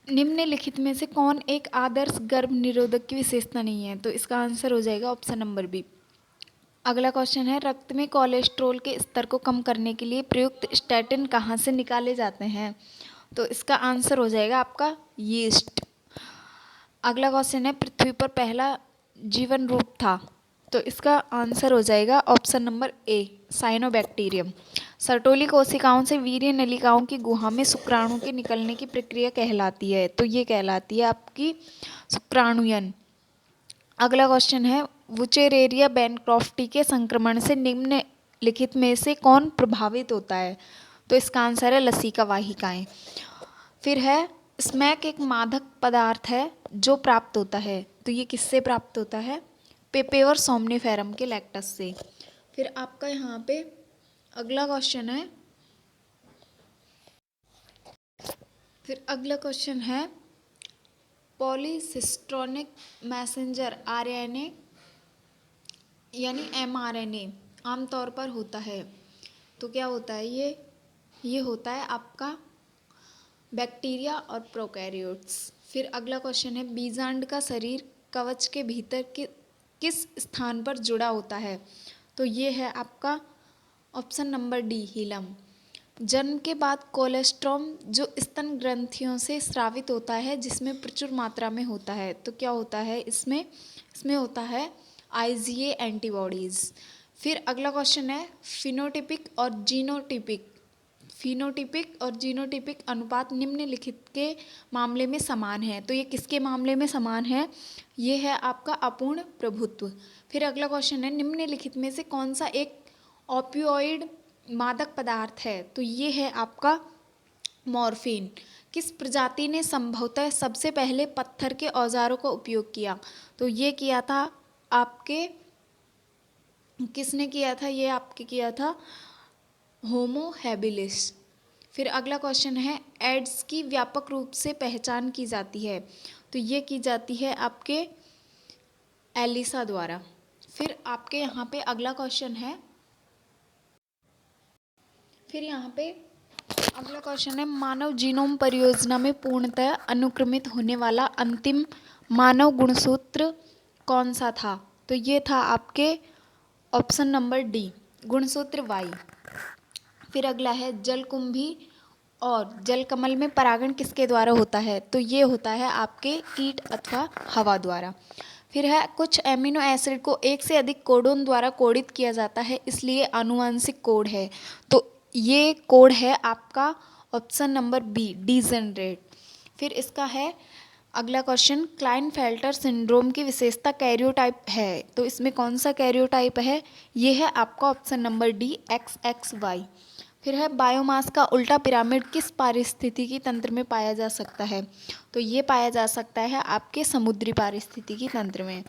निम्नलिखित में से कौन एक आदर्श गर्भ निरोधक की विशेषता नहीं है? तो इसका आंसर हो जाएगा ऑप्शन नंबर बी। अगला क्वेश्चन है, रक्त में कोलेस्ट्रॉल के स्तर को कम करने के लिए प्रयुक्त स्टैटिन कहाँ से निकाले जाते हैं? तो इसका आंसर हो जाएगा आपका यीस्ट। अगला क्वेश्चन है, पृथ्वी पर पहला जीवन रूप था? तो इसका आंसर हो जाएगा option number A, cyanobacterium. Sertoli कोशिकाओं से वीर्य नलिकाओं की गुहा में शुक्राणु के निकलने की प्रक्रिया कहलाती है? तो ये कहलाती है आपकी शुक्राणुयन। अगला क्वेश्चन है, वुचेरेरिया बैनक्रॉफ्टी के संक्रमण से निम्नलिखित में से कौन प्रभावित होता है? तो इसका आंसर है लसिका वाहिकाएं। फिर है, स्मैक एक मादक पदार्थ है जो प्राप्त होता है? तो ये किससे प्राप्त होता है? पेपेवर सोमनिफेरम के लैक्टस से। फिर आपका यहाँ पे अगला क्वेश्चन है, पॉलीसिस्ट्रोनिक मैसेंजर आरएनए यानी एमआरएनए आमतौर पर होता है? तो क्या होता है ये होता है आपका बैक्टीरिया और प्रोकैरियोट्स। फिर अगला क्वेश्चन है, बीजांड का शरीर कवच के भीतर किस स्थान पर जुड़ा होता है? तो ये है आपका ऑप्शन नंबर डी, हीलम। जन्म के बाद कोलेस्ट्रॉम जो स्तन ग्रंथियों से स्रावित होता है जिसमें प्रचुर मात्रा में होता है, तो क्या होता है इसमें होता है आईजीए एंटीबॉडीज। फिर अगला क्वेश्चन है, फिनोटिपिक और जीनोटिपिक अनुपात निम्नलिखित के मामले में समान है? तो ये किसके मामले में समान है? ये है आपका अपूर्ण प्रभुत्व। फिर अगला क्वेश्चन है, निम्नलिखित में से कौन सा एक ओपियोइड मादक पदार्थ है? तो ये है आपका मॉर्फिन। किस प्रजाति ने संभवतः सबसे पहले पत्थर के औजारों का उपयोग किया? तो ये किया था आपके, किसने किया था? ये आपके किया था होमो हैबिलिस। फिर अगला क्वेश्चन है, एड्स की व्यापक रूप से पहचान की जाती है? तो ये की जाती है आपके एलिसा द्वारा। फिर आपके यहाँ पे अगला क्वेश्चन है, मानव जीनोम परियोजना में पूर्णतः अनुक्रमित होने वाला अंतिम मानव गुणसूत्र कौन सा था? तो ये था आपके ऑप्शन नंबर डी, गुणसूत्र वाई। फिर अगला है, जलकुंभी और जलकमल में परागण किसके द्वारा होता है? तो ये होता है आपके कीट अथवा हवा द्वारा। फिर है, कुछ एमिनो एसिड को एक से अधिक कोडोन द्वारा कोडित किया जाता है इसलिए आनुवंशिक कोड है? तो ये कोड है आपका ऑप्शन नंबर बी, डीजेनरेट। फिर इसका है अगला क्वेश्चन, क्लाइनफेल्टर सिंड्रोम की विशेषता कैरियोटाइप है? तो इसमें कौन सा कैरियोटाइप है? ये है आपका ऑप्शन नंबर डी, XXY। फिर है, बायोमास का उल्टा पिरामिड किस पारिस्थितिकी तंत्र में पाया जा सकता है? तो ये पाया जा सकता है आपके समुद्री पारिस्थितिकी तंत्र में।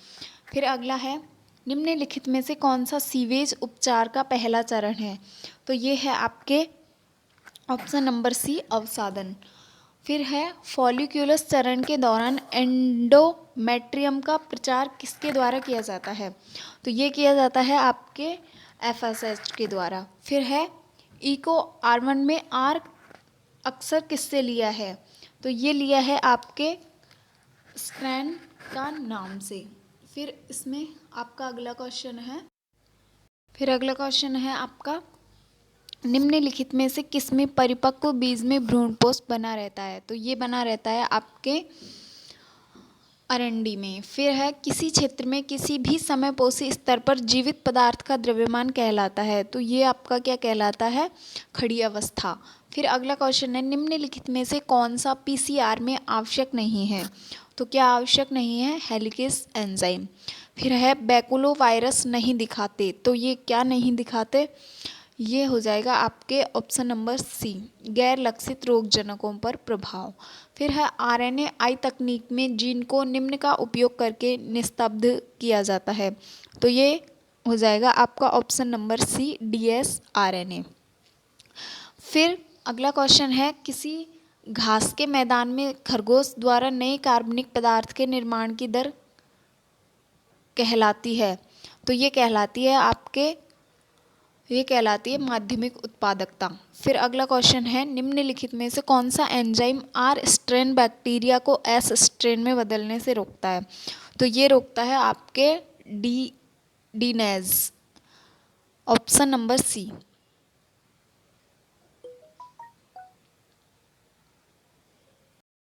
फिर अगला है, निम्नलिखित में से कौन सा सीवेज उपचार का पहला चरण है? तो ये है आपके ऑप्शन नंबर सी, अवसादन। फिर है, फॉलिक्यूलस चरण के दौरान एंडोमेट्रियम का प्रचार किसके द्वारा किया जाता है? तो ये किया जाता है आपके FSH के द्वारा। फिर है, इको R1 में R अक्सर किससे लिया है? तो ये लिया है आपके स्ट्रैंड का नाम से। फिर इसमें आपका अगला क्वेश्चन है आपका, निम्नलिखित में से किसमें परिपक्व बीज में भ्रूणपोष बना रहता है? तो ये बना रहता है आपके अरंडी में। फिर है, किसी क्षेत्र में किसी भी समयपोषी स्तर पर जीवित पदार्थ का द्रव्यमान कहलाता है? तो ये आपका क्या कहलाता है? खड़ी अवस्था। फिर अगला क्वेश्चन है, निम्नलिखित में से कौन सा PCR में आवश्यक नहीं है? तो क्या आवश्यक नहीं है? Helicase enzyme. फिर है, बैकुलो वायरस नहीं दिखाते? तो ये क्या नहीं दिखाते? ये हो जाएगा आपके ऑप्शन नंबर सी, गैर लक्षित रोगजनकों पर प्रभाव। फिर है, RNAi तकनीक में जीन को निम्न का उपयोग करके निस्तब्ध किया जाता है? तो ये हो जाएगा आपका ऑप्शन नंबर सी, dsRNA। फिर अगला क्वेश्चन है, किसी घास के मैदान में खरगोश द्वारा नए कार्बनिक पदार्थ के निर्माण की दर कहलाती है? तो ये कहलाती है आपके ये कहलाती है माध्यमिक उत्पादकता। फिर अगला क्वेश्चन है, निम्नलिखित में से कौन सा एंजाइम आर स्ट्रेन बैक्टीरिया को एस स्ट्रेन में बदलने से रोकता है? तो ये रोकता है आपके डीनेज, ऑप्शन नंबर सी।